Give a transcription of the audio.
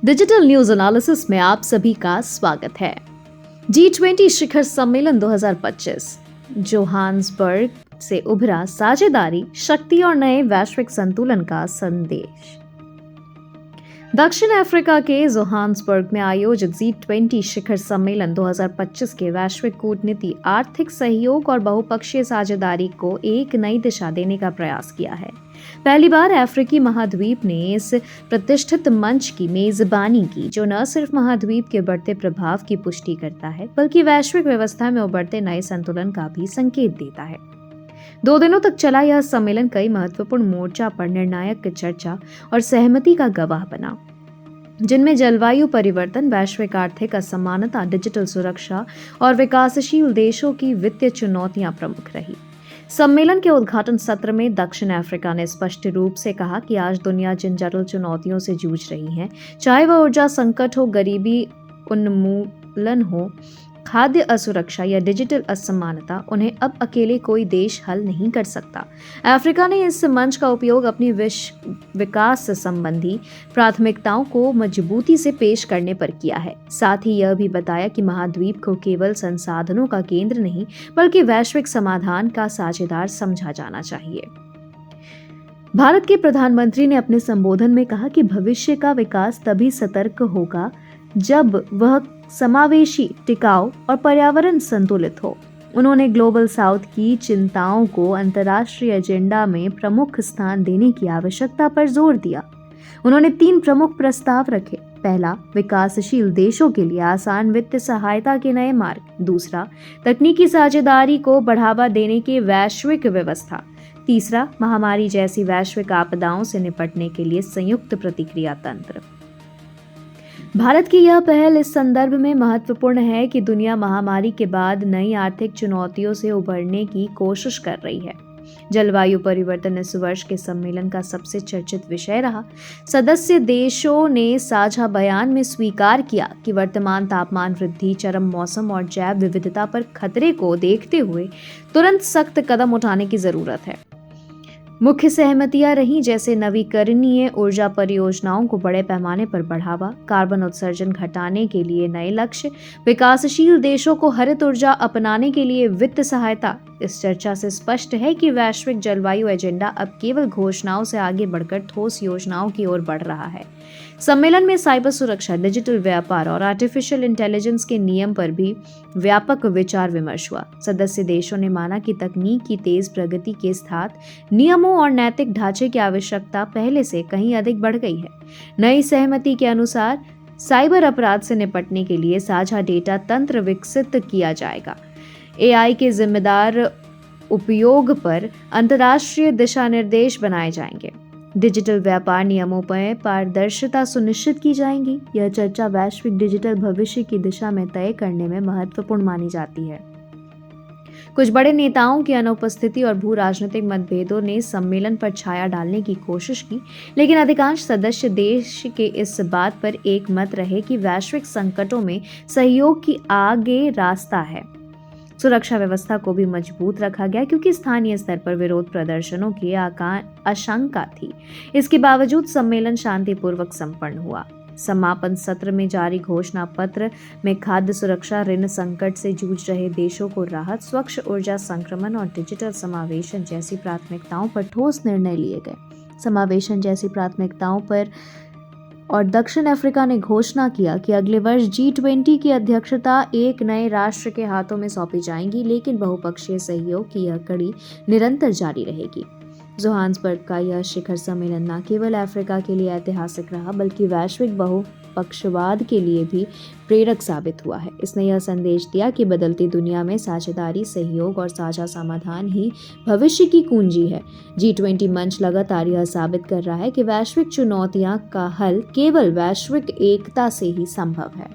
Digital news analysis में आप सभी का स्वागत है। G20 शिखर सम्मेलन 2025 जोहान्सबर्ग से उभरा साझेदारी, शक्ति और नए वैश्विक संतुलन का संदेश। दक्षिण अफ्रीका के जोहान्सबर्ग में आयोजित G20 शिखर सम्मेलन 2025 के वैश्विक कूटनीति, आर्थिक सहयोग और बहुपक्षीय साझेदारी को एक नई दिशा देने का प्रयास किया है। पहली बार अफ्रीकी महाद्वीप ने इस प्रतिष्ठित मंच की मेजबानी की, जो न सिर्फ महाद्वीप के बढ़ते प्रभाव की पुष्टि करता है, बल्कि वैश्विक व्यवस्था में उभरते नए संतुलन का भी संकेत देता है। 2 दिनों तक चला यह सम्मेलन कई महत्वपूर्ण मोर्चा पर निर्णायक चर्चा और सहमति का गवाह बना, जिनमें जलवायु परिवर्तन, वैश्विक आर्थिक असमानता, डिजिटल सुरक्षा और विकासशील देशों की वित्तीय चुनौतियां प्रमुख रही। सम्मेलन के उद्घाटन सत्र में दक्षिण अफ्रीका ने स्पष्ट रूप से कहा कि आज दुनिया जिन जटिल चुनौतियों से जूझ रही है, चाहे वह ऊर्जा संकट हो, गरीबी उन्मूलन हो, खाद्य असुरक्षा या डिजिटल असमानता, उन्हें अब अकेले कोई देश हल नहीं कर सकता। अफ्रीका ने इस मंच का उपयोग अपनी विकास संबंधी प्राथमिकताओं को मजबूती से पेश करने पर किया है। साथ ही यह भी बताया कि महाद्वीप को केवल संसाधनों का केंद्र नहीं, बल्कि वैश्विक समाधान का साझेदार समझा जाना चाहिए। भारत के प्रधानमंत्री ने अपने संबोधन में कहा कि भविष्य का विकास तभी सतर्क होगा जब वह समावेशी, टिकाऊ और पर्यावरण संतुलित हो। उन्होंने ग्लोबल साउथ की चिंताओं को अंतर्राष्ट्रीय एजेंडा में प्रमुख स्थान देने की आवश्यकता पर जोर दिया। उन्होंने 3 प्रमुख प्रस्ताव रखे। पहला, विकासशील देशों के लिए आसान वित्तीय सहायता के नए मार्ग। दूसरा, तकनीकी साझेदारी को बढ़ावा देने की वैश्विक व्यवस्था। तीसरा, महामारी जैसी वैश्विक आपदाओं से निपटने के लिए संयुक्त प्रतिक्रिया तंत्र। भारत की यह पहल इस संदर्भ में महत्वपूर्ण है कि दुनिया महामारी के बाद नई आर्थिक चुनौतियों से उबरने की कोशिश कर रही है। जलवायु परिवर्तन इस वर्ष के सम्मेलन का सबसे चर्चित विषय रहा। सदस्य देशों ने साझा बयान में स्वीकार किया कि वर्तमान तापमान वृद्धि, चरम मौसम और जैव विविधता पर खतरे को देखते हुए तुरंत सख्त कदम उठाने की जरूरत है। मुख्य सहमतियां रहीं, जैसे नवीकरणीय ऊर्जा परियोजनाओं को बड़े पैमाने पर बढ़ावा, कार्बन उत्सर्जन घटाने के लिए नए लक्ष्य, विकासशील देशों को हरित ऊर्जा अपनाने के लिए वित्त सहायता। इस चर्चा से स्पष्ट है कि वैश्विक जलवायु एजेंडा अब केवल घोषणाओं से आगे बढ़कर ठोस योजनाओं की ओर बढ़ रहा है। सम्मेलन में साइबर सुरक्षा, डिजिटल व्यापार और आर्टिफिशियल इंटेलिजेंस के नियम पर भी व्यापक विचार विमर्श हुआ। सदस्य देशों ने माना कि तकनीक की तेज प्रगति के साथ नियमों और नैतिक ढांचे की आवश्यकता पहले से कहीं अधिक बढ़ गई है। नई सहमति के अनुसार साइबर अपराध से निपटने के लिए साझा डेटा तंत्र विकसित किया जाएगा। AI के जिम्मेदार उपयोग पर अंतर्राष्ट्रीय दिशा निर्देश बनाए जाएंगे। डिजिटल व्यापार नियमों पर पारदर्शिता सुनिश्चित की जाएंगी। यह चर्चा वैश्विक डिजिटल भविष्य की दिशा में तय करने में महत्वपूर्ण मानी जाती है। कुछ बड़े नेताओं की अनुपस्थिति और भू राजनीतिक मतभेदों ने सम्मेलन पर छाया डालने की कोशिश की, लेकिन अधिकांश सदस्य देश के इस बात पर एक मत रहे कि वैश्विक संकटों में सहयोग की आगे रास्ता है। सुरक्षा व्यवस्था को भी मजबूत रखा गया, क्योंकि स्थानीय स्तर पर विरोध प्रदर्शनों की आशंका थी। इसके बावजूद सम्मेलन शांतिपूर्वक संपन्न हुआ। समापन सत्र में जारी घोषणा पत्र में खाद्य सुरक्षा, ऋण संकट से जूझ रहे देशों को राहत, स्वच्छ ऊर्जा संक्रमण और डिजिटल समावेशन जैसी प्राथमिकताओं पर ठोस निर्णय लिए गए। समावेशन जैसी प्राथमिकताओं पर और दक्षिण अफ्रीका ने घोषणा किया कि अगले वर्ष G20 की अध्यक्षता एक नए राष्ट्र के हाथों में सौंपी जाएगी, लेकिन बहुपक्षीय सहयोग की यह कड़ी निरंतर जारी रहेगी। जोहान्सबर्ग का यह शिखर सम्मेलन न केवल अफ्रीका के लिए ऐतिहासिक रहा, बल्कि वैश्विक बहुपक्षवाद के लिए भी प्रेरक साबित हुआ है। इसने यह संदेश दिया कि बदलती दुनिया में साझेदारी, सहयोग और साझा समाधान ही भविष्य की कुंजी है। G20 मंच लगातार यह साबित कर रहा है कि वैश्विक चुनौतियां का हल केवल वैश्विक एकता से ही संभव है।